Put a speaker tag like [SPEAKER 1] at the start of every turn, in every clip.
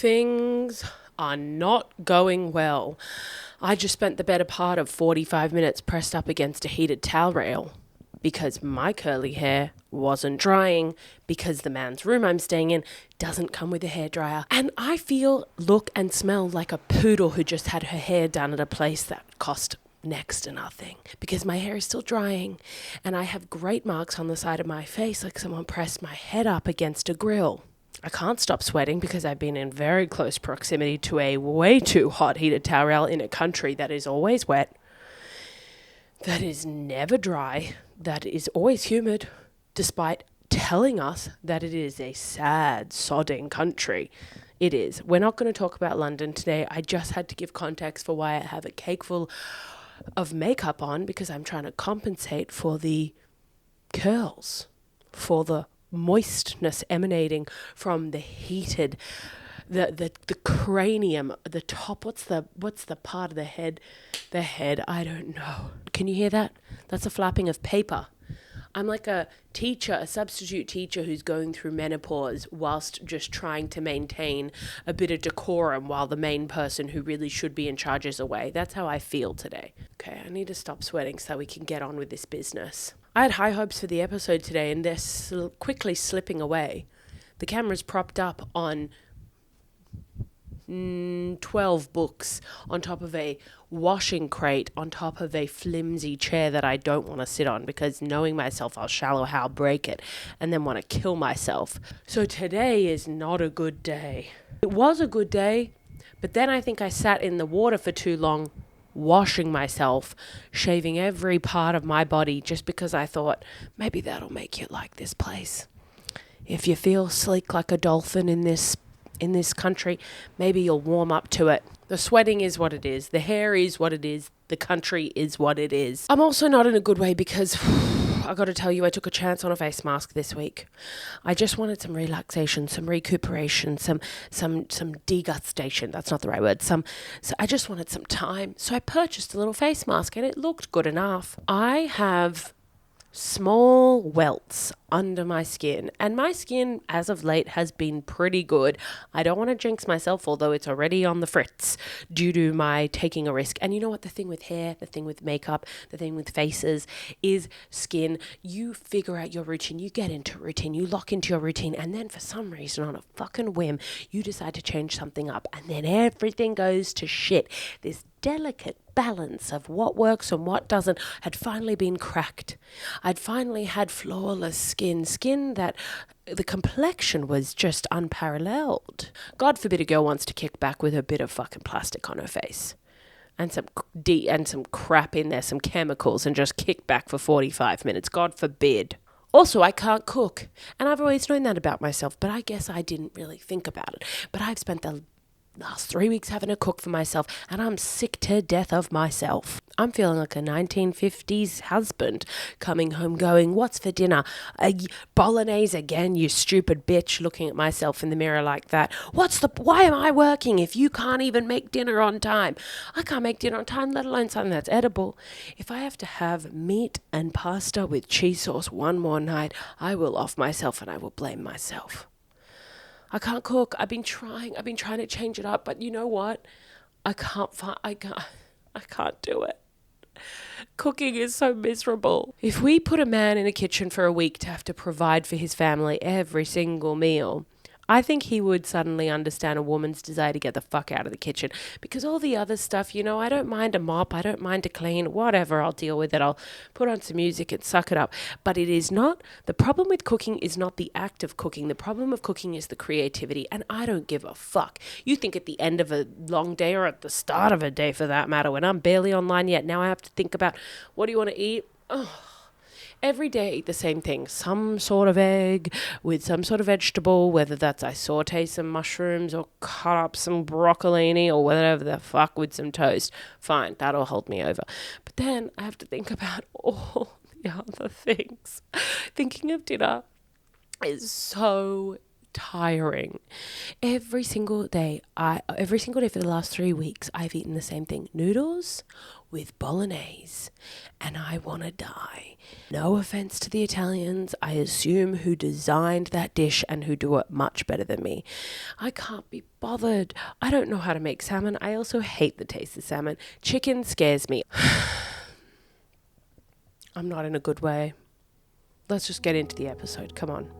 [SPEAKER 1] Things are not going well. I just spent the better part of 45 minutes pressed up against a heated towel rail because my curly hair wasn't drying because the man's room I'm staying in doesn't come with a hairdryer. And I feel, look and smell like a poodle who just had her hair done at a place that cost next to nothing because my hair is still drying and I have great marks on the side of my face like someone pressed my head up against a grill. I can't stop sweating because I've been in very close proximity to a way too hot heated towel rail in a country that is always wet, that is never dry, that is always humid, despite telling us that it is a sad, sodding country. It is. We're not going to talk about London today. I just had to give context for why I have a cake full of makeup on because I'm trying to compensate for the curls, for the moistness emanating from the heated, the cranium, the top. What's the part of the head? The head. I don't know. Can you hear that? That's a flapping of paper. I'm like a teacher, a substitute teacher who's going through menopause whilst just trying to maintain a bit of decorum while the main person who really should be in charge is away. That's how I feel today. Okay, I need to stop sweating so we can get on with this business. I had high hopes for the episode today and they're quickly slipping away. The camera's propped up on 12 books on top of a washing crate on top of a flimsy chair that I don't want to sit on because knowing myself I'll shallow how break it and then want to kill myself. So today is not a good day. It was a good day, but then I think I sat in the water for too long washing myself, shaving every part of my body just because I thought maybe that'll make you like this place. If you feel sleek like a dolphin in this country, maybe you'll warm up to it. The sweating is what it is. The hair is what it is. The country is what it is. I'm also not in a good way because I got to tell you, I took a chance on a face mask this week. I just wanted some relaxation, some recuperation, some degustation. That's not the right word. So I just wanted some time. So I purchased a little face mask and it looked good enough. I have small welts under my skin, and my skin as of late has been pretty good. I don't want to jinx myself, although it's already on the fritz due to my taking a risk. And you know what, the thing with hair, the thing with makeup, the thing with faces is skin. You figure out your routine, you get into routine, you lock into your routine, and then for some reason on a fucking whim you decide to change something up and then everything goes to shit. This delicate balance of what works and what doesn't had finally been cracked. I'd finally had flawless skin that the complexion was just unparalleled. God forbid a girl wants to kick back with a bit of fucking plastic on her face and some crap in there, some chemicals, and just kick back for 45 minutes. God forbid. Also, I can't cook, and I've always known that about myself, but I guess I didn't really think about it. But I've spent the last 3 weeks having to cook for myself, and I'm sick to death of myself. I'm feeling like a 1950s husband coming home going, "What's for dinner? Bolognese again, you stupid bitch," looking at myself in the mirror like that. Why am I working if you can't even make dinner on time? I can't make dinner on time, let alone something that's edible. If I have to have meat and pasta with cheese sauce one more night, I will off myself and I will blame myself. I can't cook. I've been trying to change it up, but you know what? I can't do it. Cooking is so miserable. If we put a man in a kitchen for a week to have to provide for his family every single meal, I think he would suddenly understand a woman's desire to get the fuck out of the kitchen. Because all the other stuff, I don't mind a mop, I don't mind to clean, whatever, I'll deal with it. I'll put on some music and suck it up. But the problem with cooking is not the act of cooking. The problem of cooking is the creativity. And I don't give a fuck. You think at the end of a long day, or at the start of a day for that matter, when I'm barely online yet, now I have to think about, what do you want to eat? Every day I eat the same thing, some sort of egg with some sort of vegetable, whether that's I saute some mushrooms or cut up some broccolini or whatever the fuck with some toast. Fine, that'll hold me over. But then I have to think about all the other things. Thinking of dinner is so tiring. Every single day for the last 3 weeks, I've eaten the same thing. Noodles with bolognese, and I want to die. No offense to the Italians, I assume, who designed that dish and who do it much better than me. I can't be bothered. I don't know how to make salmon. I also hate the taste of salmon. Chicken scares me. I'm not in a good way. Let's just get into the episode. Come on.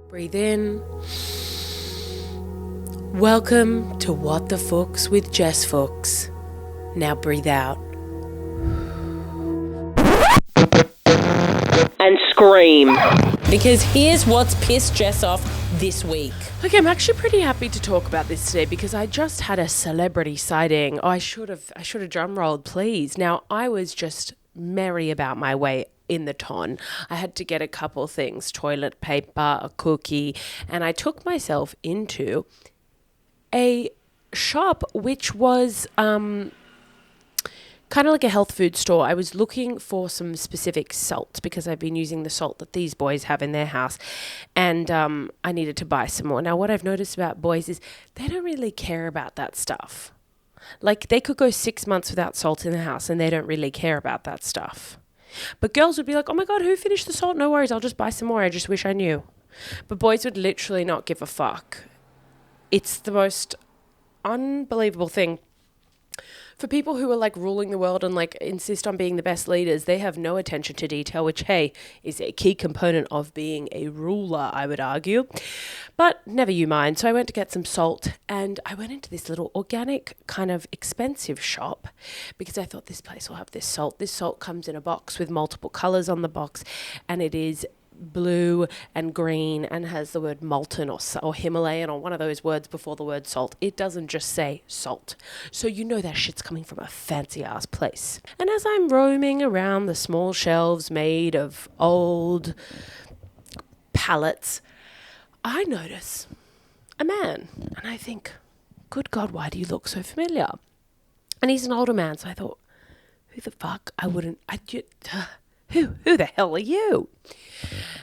[SPEAKER 1] Breathe in. Welcome to What the Fuchs with Jess Fuchs. Now breathe out. And scream. Because here's what's pissed Jess off this week. Okay, I'm actually pretty happy to talk about this today because I just had a celebrity sighting. Oh, I should have drum rolled, please. Now, I was just merry about my way in the ton. I had to get a couple things, toilet paper, a cookie, and I took myself into a shop which was kind of like a health food store. I was looking for some specific salt because I've been using the salt that these boys have in their house, and I needed to buy some more. Now, what I've noticed about boys is they don't really care about that stuff. Like, they could go 6 months without salt in the house and they don't really care about that stuff. But girls would be like, oh my God, who finished the salt? No worries, I'll just buy some more. I just wish I knew. But boys would literally not give a fuck. It's the most unbelievable thing. For people who are like ruling the world and like insist on being the best leaders, they have no attention to detail, which, hey, is a key component of being a ruler, I would argue. But never you mind. So I went to get some salt and I went into this little organic kind of expensive shop because I thought this place will have this salt. This salt comes in a box with multiple colors on the box, and it is blue and green and has the word molten or Himalayan or one of those words before the word salt. It doesn't just say salt. So you know that shit's coming from a fancy ass place. And as I'm roaming around the small shelves made of old pallets, I notice a man and I think, good God, why do you look so familiar? And he's an older man, so I thought, who the fuck? Who the hell are you?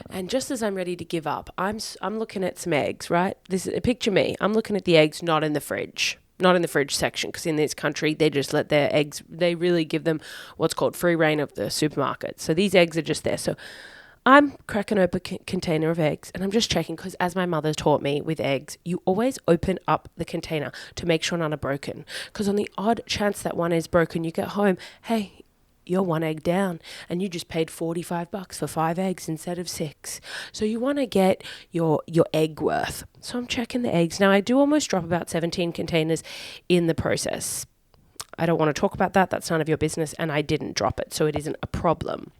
[SPEAKER 1] And just as I'm ready to give up, I'm looking at some eggs, right? Picture me. I'm looking at the eggs, not in the fridge section, because in this country, they just let their eggs, they really give them what's called free reign of the supermarket. So these eggs are just there. So I'm cracking open a container of eggs and I'm just checking, because as my mother taught me with eggs, you always open up the container to make sure none are broken. Because on the odd chance that one is broken, you get home, hey, you're one egg down and you just paid $45 for 5 eggs instead of 6. So you want to get your egg worth. So I'm checking the eggs. Now, I do almost drop about 17 containers in the process. I don't want to talk about that. That's none of your business. And I didn't drop it, so it isn't a problem.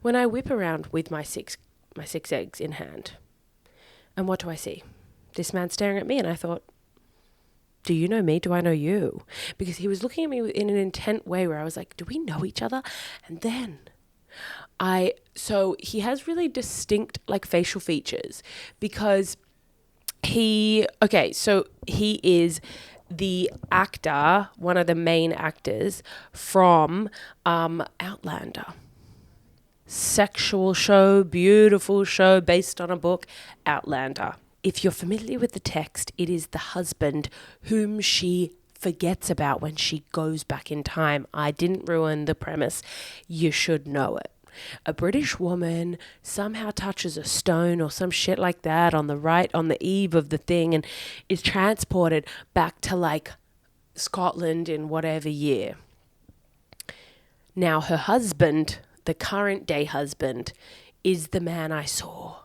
[SPEAKER 1] When I whip around with my six eggs in hand, and what do I see? This man staring at me, and I thought, do you know me? Do I know you? Because he was looking at me in an intent way where I was like, do we know each other? And then so he has really distinct like facial features because he is the actor, one of the main actors from Outlander. Sexual show, beautiful show based on a book, Outlander. If you're familiar with the text, it is the husband whom she forgets about when she goes back in time. I didn't ruin the premise. You should know it. A British woman somehow touches a stone or some shit like that on the eve of the thing and is transported back to like Scotland in whatever year. Now her husband, the current day husband, is the man I saw.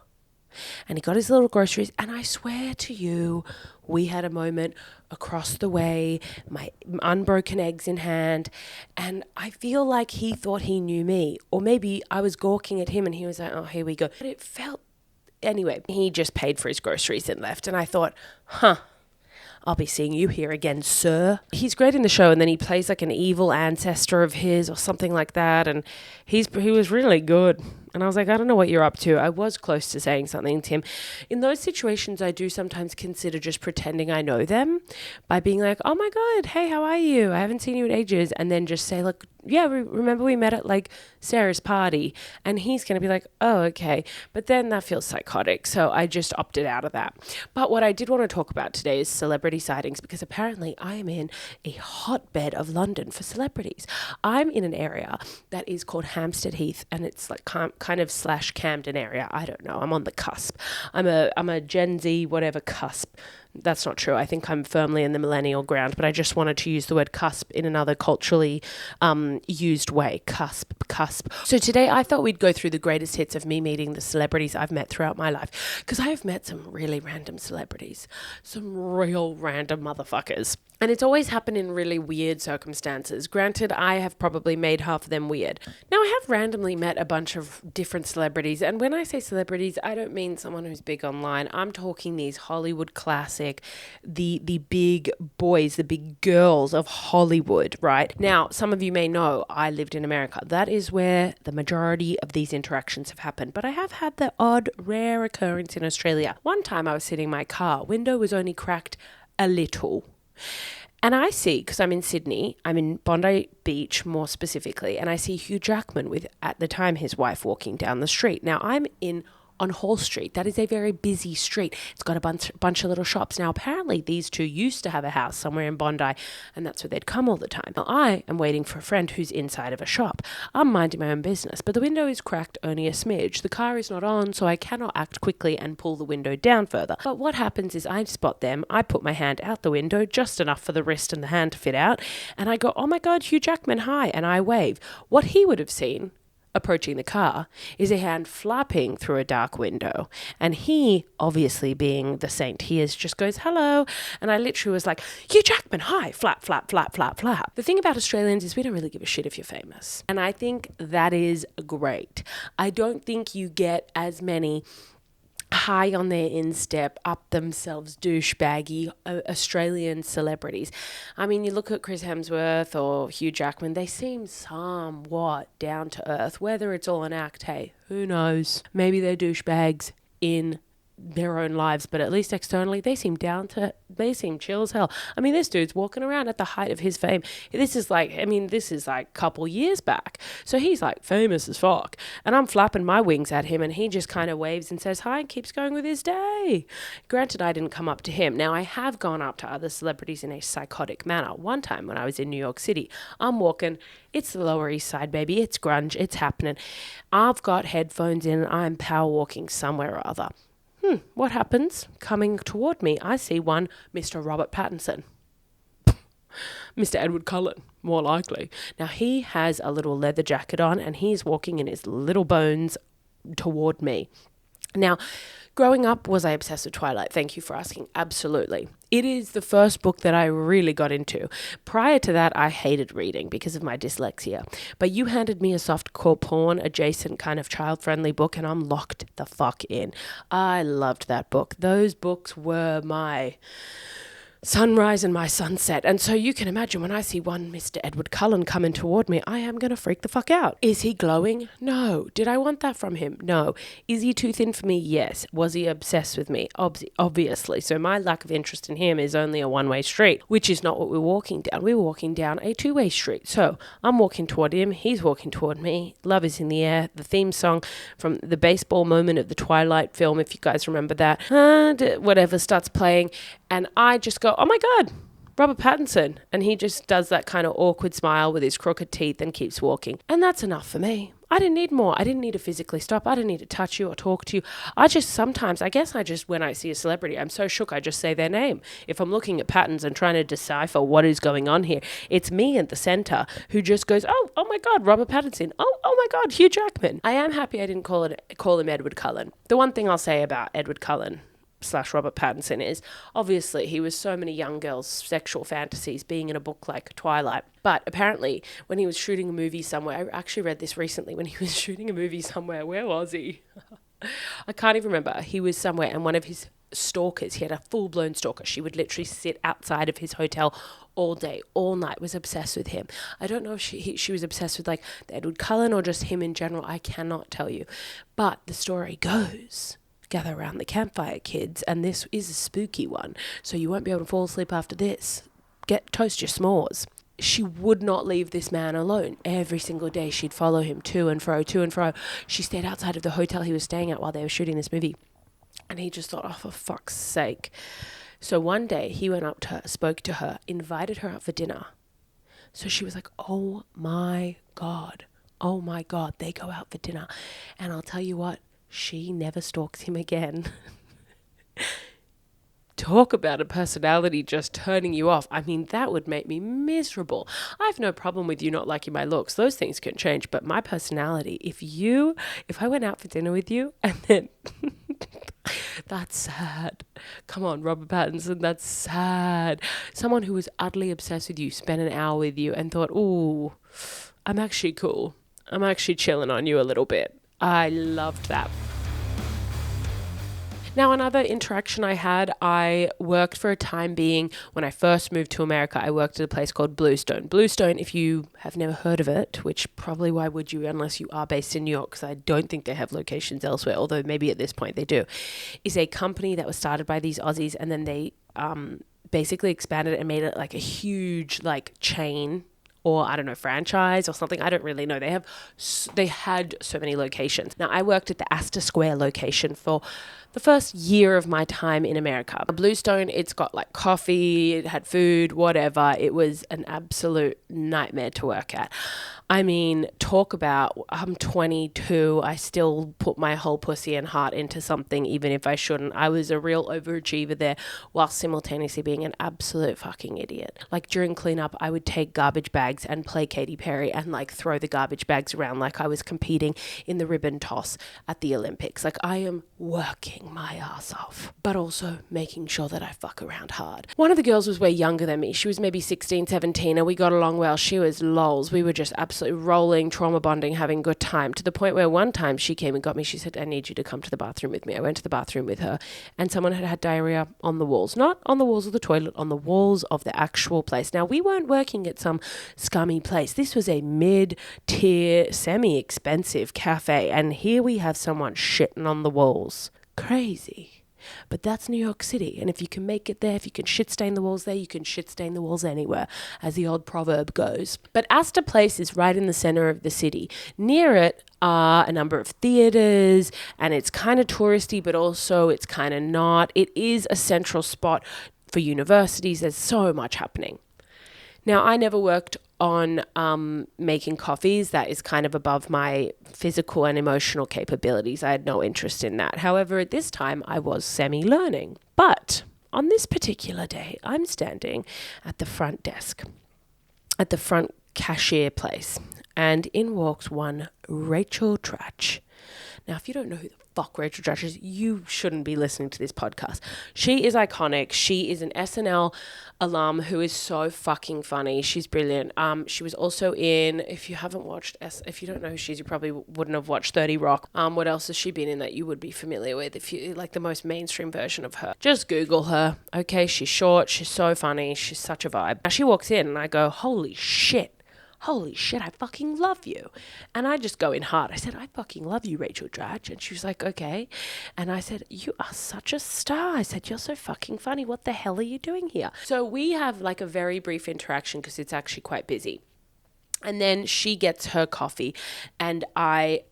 [SPEAKER 1] And he got his little groceries, and I swear to you, we had a moment across the way, my unbroken eggs in hand, and I feel like he thought he knew me, or maybe I was gawking at him and he was like, oh, here we go. But it felt, anyway, he just paid for his groceries and left, and I thought, I'll be seeing you here again, sir. He's great in the show, and then he plays like an evil ancestor of his or something like that, and he was really good. And I was like, I don't know what you're up to. I was close to saying something to him. In those situations, I do sometimes consider just pretending I know them by being like, oh my God, hey, how are you? I haven't seen you in ages. And then just say, look, yeah, remember we met at like Sarah's party, and he's going to be like, oh, okay. But then that feels psychotic. So I just opted out of that. But what I did want to talk about today is celebrity sightings, because apparently I am in a hotbed of London for celebrities. I'm in an area that is called Hampstead Heath, and it's like kind of / Camden area. I don't know. I'm on the cusp. I'm a Gen Z, whatever cusp. That's not true. I think I'm firmly in the millennial ground, but I just wanted to use the word cusp in another culturally used way. Cusp. So today I thought we'd go through the greatest hits of me meeting the celebrities I've met throughout my life, because I have met some really random celebrities, some real random motherfuckers. And it's always happened in really weird circumstances. Granted, I have probably made half of them weird. Now, I have randomly met a bunch of different celebrities. And when I say celebrities, I don't mean someone who's big online. I'm talking these Hollywood classic, the big boys, the big girls of Hollywood, right? Now, some of you may know I lived in America. That is where the majority of these interactions have happened. But I have had the odd, rare occurrence in Australia. One time I was sitting in my car. Window was only cracked a little. And I see, because I'm in Sydney, I'm in Bondi Beach more specifically, and I see Hugh Jackman with, at the time, his wife walking down the street. Now, I'm on Hall Street. That is a very busy street. It's got a bunch of little shops. Now, apparently, these two used to have a house somewhere in Bondi, and that's where they'd come all the time. Now, I am waiting for a friend who's inside of a shop. I'm minding my own business, but the window is cracked only a smidge. The car is not on, so I cannot act quickly and pull the window down further. But what happens is I spot them, I put my hand out the window, just enough for the wrist and the hand to fit out, and I go, oh my God, Hugh Jackman, hi, and I wave. What he would have seen approaching the car is a hand flapping through a dark window, and he, obviously being the saint he is, just goes hello, and I literally was like, Hugh Jackman, hi, flap, flap, flap, flap, flap. The thing about Australians is we don't really give a shit if you're famous, and I think that is great. I don't think you get as many high on their instep, up themselves, douchebaggy Australian celebrities. I mean, you look at Chris Hemsworth or Hugh Jackman, they seem somewhat down to earth. Whether it's all an act, hey, who knows? Maybe they're douchebags in their own lives, but at least externally they seem chill as hell. I mean, this dude's walking around at the height of his fame. This is like a couple years back, so he's like famous as fuck, and I'm flapping my wings at him, and he just kind of waves and says hi and keeps going with his day. Granted, I didn't come up to him. Now, I have gone up to other celebrities in a psychotic manner. One time when I was in New York City, I'm walking, it's the Lower East Side, baby, it's grunge, it's happening, I've got headphones in, and I'm power walking somewhere or other. What happens? Coming toward me, I see one Mr. Robert Pattinson. Mr. Edward Cullen, more likely. Now, he has a little leather jacket on, and he's walking in his little bones toward me. Now, growing up, was I obsessed with Twilight? Thank you for asking. Absolutely. It is the first book that I really got into. Prior to that, I hated reading because of my dyslexia. But you handed me a softcore porn adjacent kind of child-friendly book, and I'm locked the fuck in. I loved that book. Those books were my sunrise and my sunset. And so you can imagine when I see one Mr. Edward Cullen coming toward me, I am going to freak the fuck out. Is he glowing? No. Did I want that from him? No. Is he too thin for me? Yes. Was he obsessed with me? Obviously. So my lack of interest in him is only a one-way street, which is not what we're walking down. We're walking down a two-way street. So I'm walking toward him. He's walking toward me. Love is in the air. The theme song from the baseball moment of the Twilight film, if you guys remember that, whatever, starts playing. And I just go, oh my God, Robert Pattinson. And he just does that kind of awkward smile with his crooked teeth and keeps walking. And that's enough for me. I didn't need more. I didn't need to physically stop. I didn't need to touch you or talk to you. When I see a celebrity, I'm so shook, I just say their name. If I'm looking at patterns and trying to decipher what is going on here, it's me at the center who just goes, oh my God, Robert Pattinson. Oh my God, Hugh Jackman. I am happy I didn't call him Edward Cullen. The one thing I'll say about Edward Cullen / Robert Pattinson is obviously he was so many young girls' sexual fantasies being in a book like Twilight. But apparently when he was shooting a movie somewhere, I actually read this recently, when he was shooting a movie somewhere, where was he? I can't even remember. He was somewhere, and one of his stalkers, he had a full-blown stalker. She would literally sit outside of his hotel all day, all night, was obsessed with him. I don't know if she was obsessed with like the Edward Cullen or just him in general. I cannot tell you. But the story goes, gather around the campfire, kids, and this is a spooky one, so you won't be able to fall asleep after this. Toast your s'mores. she would not leave this man alone. Every single day she'd follow him to and fro, to and fro. She stayed outside of the hotel he was staying at while they were shooting this movie. And he just thought, oh, for fuck's sake. So one day he went up to her, spoke to her, invited her out for dinner. So she was like, oh my God, they go out for dinner. And I'll tell you what, she never stalks him again. Talk about a personality just turning you off. I mean, that would make me miserable. I have no problem with you not liking my looks. Those things can change. But my personality, if I went out for dinner with you and then... That's sad. Come on, Robert Pattinson, that's sad. Someone who was utterly obsessed with you, spent an hour with you and thought, ooh, I'm actually cool. I'm actually chilling on you a little bit. I loved that. Now, another interaction I had, I worked for a time being, when I first moved to America, I worked at a place called Bluestone. Bluestone, if you have never heard of it, which probably why would you unless you are based in New York, because I don't think they have locations elsewhere, although maybe at this point they do, is a company that was started by these Aussies, and then they basically expanded it and made it like a huge like chain, or I don't know, franchise or something. I don't really know. They had so many locations. Now, I worked at the Astor Square location for the first year of my time in America. Bluestone, it's got like coffee, it had food, whatever. It was an absolute nightmare to work at. I mean, talk about, I'm 22, I still put my whole pussy and heart into something, even if I shouldn't. I was a real overachiever there, while simultaneously being an absolute fucking idiot. Like during cleanup, I would take garbage bags and play Katy Perry and like throw the garbage bags around like I was competing in the ribbon toss at the Olympics. Like I am working my ass off, but also making sure that I fuck around hard. One of the girls was way younger than me. She was maybe 16, 17, and we got along well. She was lols. We were just absolutely rolling, trauma bonding, having a good time, to the point where one time she came and got me. She said, I need you to come to the bathroom with me. I went to the bathroom with her, and someone had diarrhea on the walls. Not on the walls of the toilet, on the walls of the actual place. Now, we weren't working at some scummy place. This was a mid-tier, semi-expensive cafe, and here we have someone shitting on the walls. Crazy. But that's New York City, and if you can make it there, if you can shit stain the walls there, you can shit stain the walls anywhere, as the old proverb goes. But Astor Place is right in the center of the city. Near it are a number of theaters, and it's kind of touristy, but also it's kind of not. It is a central spot for universities. There's so much happening. Now, I never worked on making coffees. That is kind of above my physical and emotional capabilities. I had no interest in that. However, at this time, I was semi-learning. But on this particular day, I'm standing at the front desk, at the front cashier place, and in walks one Rachel Dratch. Now, if you don't know who the fuck Rachel Dratch is, you shouldn't be listening to this podcast. She is iconic. She is an SNL alum who is so fucking funny. She's brilliant. She was also in, if you don't know who she is, you probably wouldn't have watched 30 Rock. What else has she been in that you would be familiar with? If you like the most mainstream version of her, just Google her. Okay, she's short. She's so funny. She's such a vibe. Now she walks in and I go, holy shit, I fucking love you. And I just go in hard. I said, I fucking love you, Rachel Dratch. And she was like, okay. And I said, you are such a star. I said, you're so fucking funny. What the hell are you doing here? So we have like a very brief interaction because it's actually quite busy. And then she gets her coffee and I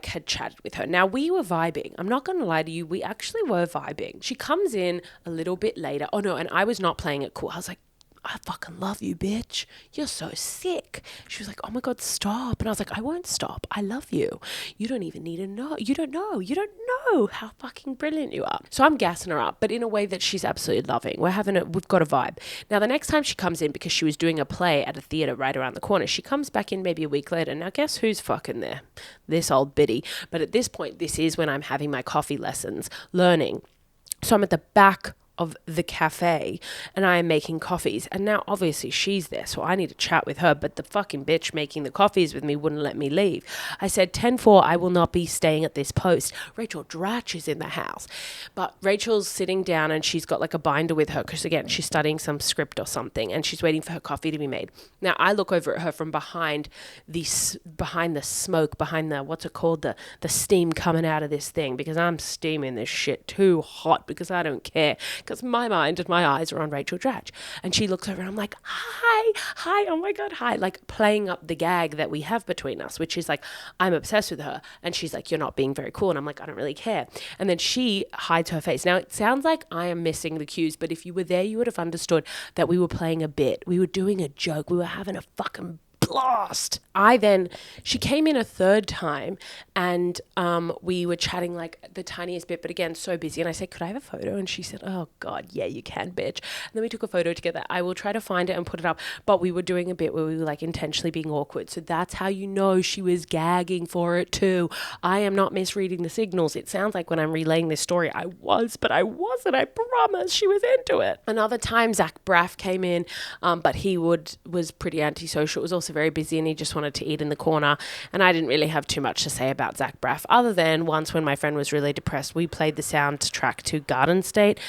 [SPEAKER 1] had chatted with her. Now we were vibing. I'm not going to lie to you. We actually were vibing. She comes in a little bit later. Oh no. And I was not playing it cool. I was like, I fucking love you, bitch. You're so sick. She was like, oh my God, stop. And I was like, I won't stop. I love you. You don't even need to know. You don't know how fucking brilliant you are. So I'm gassing her up, but in a way that she's absolutely loving. We've got a vibe. Now, the next time she comes in, because she was doing a play at a theater right around the corner, she comes back in maybe a week later. Now, guess who's fucking there? This old biddy. But at this point, this is when I'm having my coffee lessons, learning. So I'm at the back of the cafe and I am making coffees, and now obviously she's there, so I need to chat with her, but the fucking bitch making the coffees with me wouldn't let me leave. I said 10-4, I will not be staying at this post. Rachel Dratch is in the house. But Rachel's sitting down and she's got like a binder with her because again she's studying some script or something and she's waiting for her coffee to be made. Now I look over at her from behind the smoke, behind the what's it called, the steam coming out of this thing, because I'm steaming this shit too hot because I don't care. because my mind and my eyes are on Rachel Dratch. And she looks over and I'm like, hi, oh my God, hi. Like playing up the gag that we have between us, which is like, I'm obsessed with her. And she's like, you're not being very cool. And I'm like, I don't really care. And then she hides her face. Now, it sounds like I am missing the cues, but if you were there, you would have understood that we were playing a bit. We were doing a joke. We were having a fucking blast. She came in a third time and we were chatting like the tiniest bit, but again, so busy. And I said, could I have a photo? And she said, oh God, yeah, you can, bitch. And then we took a photo together. I will try to find it and put it up. But we were doing a bit where we were like intentionally being awkward. So that's how you know she was gagging for it too. I am not misreading the signals. It sounds like when I'm relaying this story, I was, but I wasn't. I promise. She was into it. Another time, Zach Braff came in, but he was pretty antisocial. It was also very busy and he just wanted to eat in the corner. And I didn't really have too much to say about Zach Braff other than once when my friend was really depressed, we played the soundtrack to Garden State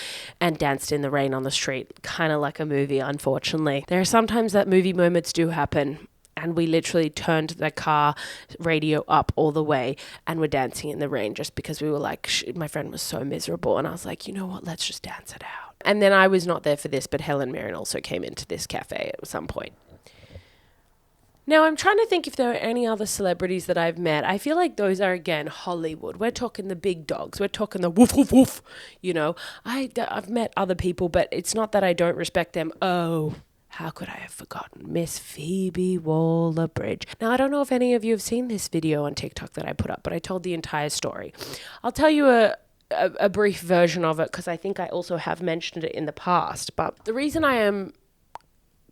[SPEAKER 1] and danced in the rain on the street, kind of like a movie, unfortunately. There are sometimes that movie moments do happen. And we literally turned the car radio up all the way and were dancing in the rain just because we were like, my friend was so miserable. And I was like, you know what, let's just dance it out. And then I was not there for this, but Helen Mirren also came into this cafe at some point. Now, I'm trying to think if there are any other celebrities that I've met. I feel like those are, again, Hollywood. We're talking the big dogs. We're talking the woof, woof, woof. You know, I've met other people, but it's not that I don't respect them. Oh, how could I have forgotten? Miss Phoebe Waller-Bridge. Now, I don't know if any of you have seen this video on TikTok that I put up, but I told the entire story. I'll tell you a brief version of it because I think I also have mentioned it in the past. But the reason I am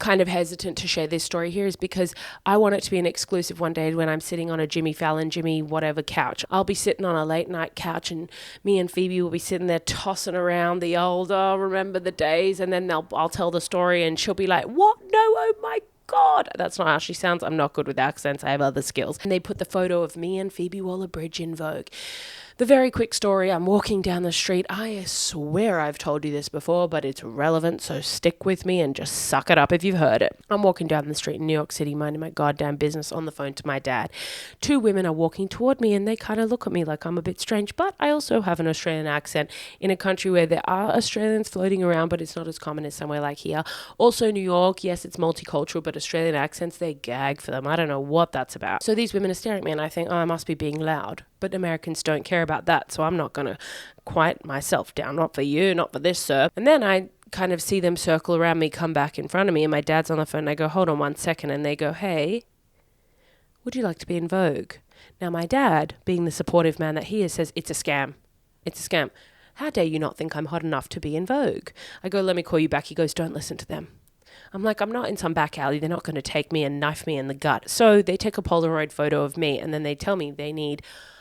[SPEAKER 1] kind of hesitant to share this story here is because I want it to be an exclusive one day when I'm sitting on a Jimmy Fallon, Jimmy whatever couch. I'll be sitting on a late night couch and me and Phoebe will be sitting there tossing around the old, remember the days, and then I'll tell the story and she'll be like, what? No, oh my God. That's not how she sounds. I'm not good with accents. I have other skills. And they put the photo of me and Phoebe Waller-Bridge in Vogue. The very quick story, I'm walking down the street. I swear I've told you this before, but it's relevant, so stick with me and just suck it up if you've heard it. I'm walking down the street in New York City, minding my goddamn business on the phone to my dad. Two women are walking toward me and they kind of look at me like I'm a bit strange, but I also have an Australian accent in a country where there are Australians floating around, but it's not as common as somewhere like here. Also New York, yes, it's multicultural, but Australian accents, they gag for them. I don't know what that's about. So these women are staring at me and I think, I must be being loud. But Americans don't care about that, so I'm not going to quiet myself down. Not for you, not for this, sir. And then I kind of see them circle around me, come back in front of me, and my dad's on the phone, and I go, hold on 1 second, and they go, hey, would you like to be in Vogue? Now, my dad, being the supportive man that he is, says, it's a scam. It's a scam. How dare you not think I'm hot enough to be in Vogue? I go, let me call you back. He goes, don't listen to them. I'm like, I'm not in some back alley. They're not going to take me and knife me in the gut. So they take a Polaroid photo of me, and then they tell me they need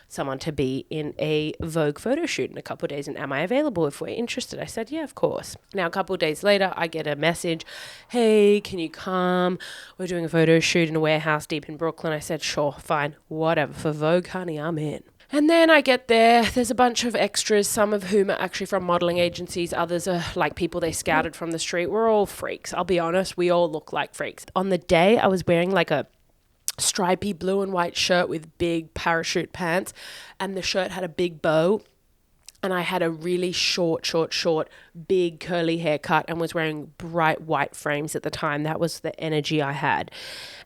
[SPEAKER 1] someone to be in a Vogue photo shoot in a couple of days, and am I available if we're interested? I said, yeah, of course. Now, a couple of days later, I get a message, hey, can you come? We're doing a photo shoot in a warehouse deep in Brooklyn. I said, sure, fine, whatever. For Vogue, honey, I'm in. And then I get there's a bunch of extras, some of whom are actually from modeling agencies, others are like people they scouted from the street. We're all freaks. I'll be honest, we all look like freaks. On the day, I was wearing like a stripy blue and white shirt with big parachute pants, and the shirt had a big bow, and I had a really short, big curly haircut and was wearing bright white frames at the time. That was the energy I had.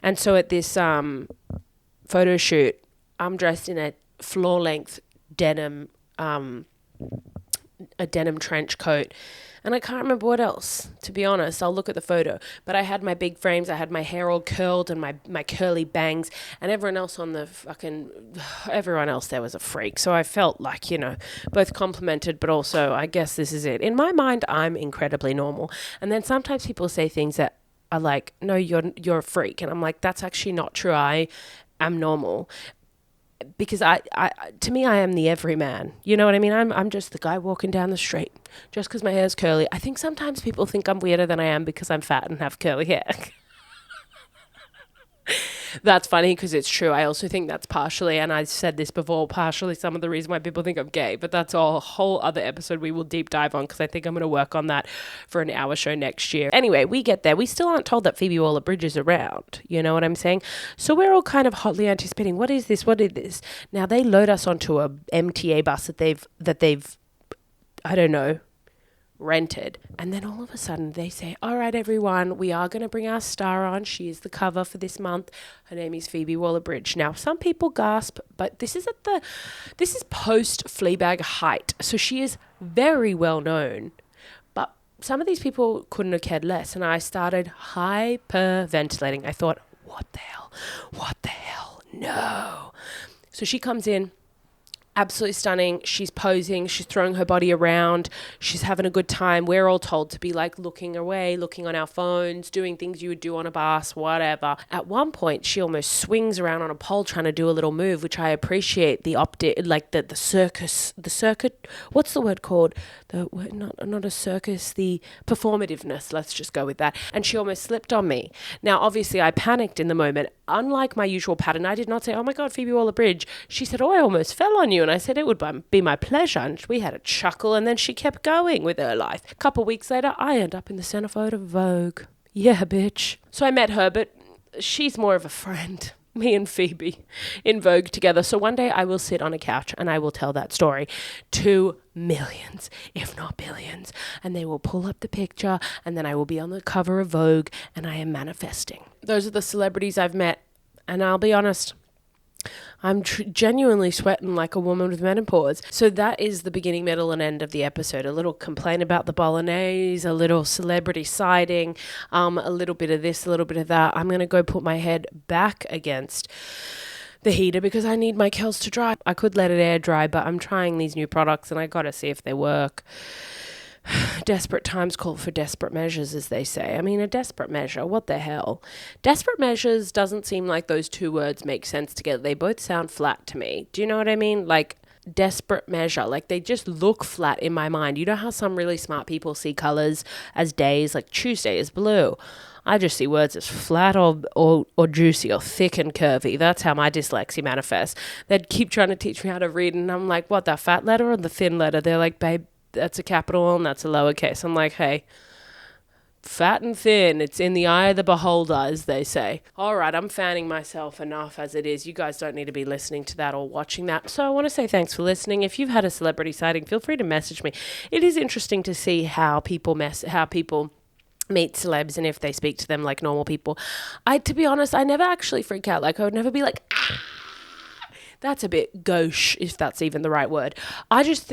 [SPEAKER 1] And so at this photo shoot, I'm dressed in a floor-length denim, a denim trench coat, and I can't remember what else, to be honest. I'll look at the photo. But I had my big frames, I had my hair all curled and my curly bangs, and everyone else there was a freak. So I felt like, both complimented, but also, I guess this is it. In my mind, I'm incredibly normal. And then sometimes people say things that are like, no, you're a freak. And I'm like, that's actually not true. I am normal. Because to me, I am the everyman. You know what I mean? I'm just the guy walking down the street. Just because my hair's curly. I think sometimes people think I'm weirder than I am because I'm fat and have curly hair. That's funny because it's true. I also think that's partially, and I've said this before, partially some of the reason why people think I'm gay. But that's a whole other episode we will deep dive on because I think I'm going to work on that for an hour show next year. Anyway, we get there. We still aren't told that Phoebe Waller-Bridge is around. You know what I'm saying? So we're all kind of hotly anticipating, what is this? What is this? Now they load us onto a MTA bus that they've I don't know, rented. And then all of a sudden they say, all right, everyone, we are going to bring our star on. She is the cover for this month. Her name is Phoebe Waller-Bridge. Now, some people gasp, but this is post Fleabag height. So she is very well known. But some of these people couldn't have cared less. And I started hyperventilating. I thought, what the hell? What the hell? No. So she comes in. Absolutely stunning. She's posing. She's throwing her body around. She's having a good time. We're all told to be like looking away, looking on our phones, doing things you would do on a bus, whatever. At one point, she almost swings around on a pole trying to do a little move, which I appreciate. The circuit. What's the word called? Not a circus. The performativeness. Let's just go with that. And she almost slipped on me. Now, obviously, I panicked in the moment. Unlike my usual pattern, I did not say, oh my God, Phoebe Waller-Bridge. She said, oh, I almost fell on you. And I said, it would be my pleasure. And we had a chuckle, and then she kept going with her life. A couple of weeks later, I end up in the centerfold of Vogue. Yeah, bitch. So I met her, but she's more of a friend. Me and Phoebe in Vogue together. So one day I will sit on a couch and I will tell that story to millions, if not billions. And they will pull up the picture, and then I will be on the cover of Vogue, and I am manifesting. Those are the celebrities I've met. And I'll be honest, I'm genuinely sweating like a woman with menopause. So that is the beginning, middle, and end of the episode. A little complaint about the bolognese, a little celebrity sighting, a little bit of this, a little bit of that. I'm going to go put my head back against the heater because I need my curls to dry. I could let it air dry, but I'm trying these new products and I got to see if they work. Desperate times call for desperate measures, as they say. I mean, a desperate measure, what the hell? Desperate measures doesn't seem like those two words make sense together. They both sound flat to me. Do you know what I mean? Like, desperate measure. Like, they just look flat in my mind. You know how some really smart people see colors as days, like Tuesday is blue. I just see words as flat or juicy or thick and curvy. That's how my dyslexia manifests. They'd keep trying to teach me how to read, and I'm like, what, the fat letter or the thin letter? They're like, babe, that's a capital and that's a lowercase. I'm like, hey, fat and thin, it's in the eye of the beholder, as they say. All right, I'm fanning myself enough as it is. You guys don't need to be listening to that or watching that. So I want to say thanks for listening. If you've had a celebrity sighting, feel free to message me. It is interesting to see how people meet celebs and if they speak to them like normal people. To be honest, I never actually freak out. Like, I would never be like, that's a bit gauche, if that's even the right word. I just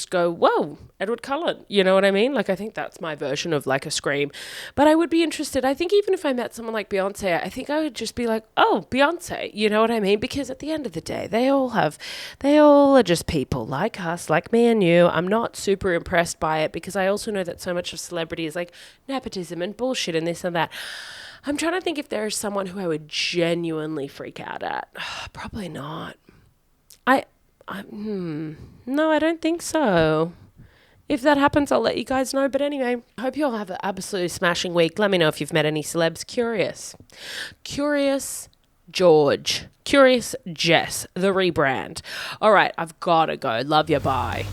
[SPEAKER 1] go, whoa, Edward Cullen. You know what I mean? Like, I think that's my version of like a scream. But I would be interested. I think even if I met someone like Beyonce, I think I would just be like, oh, Beyonce. You know what I mean? Because at the end of the day, they all are just people like us, like me and you. I'm not super impressed by it because I also know that so much of celebrity is like nepotism and bullshit and this and that. I'm trying to think if there is someone who I would genuinely freak out at. Probably not. No, I don't think so. If that happens, I'll let you guys know. But anyway, I hope you all have an absolutely smashing week. Let me know if you've met any celebs. Curious George. Curious Jess, the rebrand. All right, I've got to go. Love you. Bye.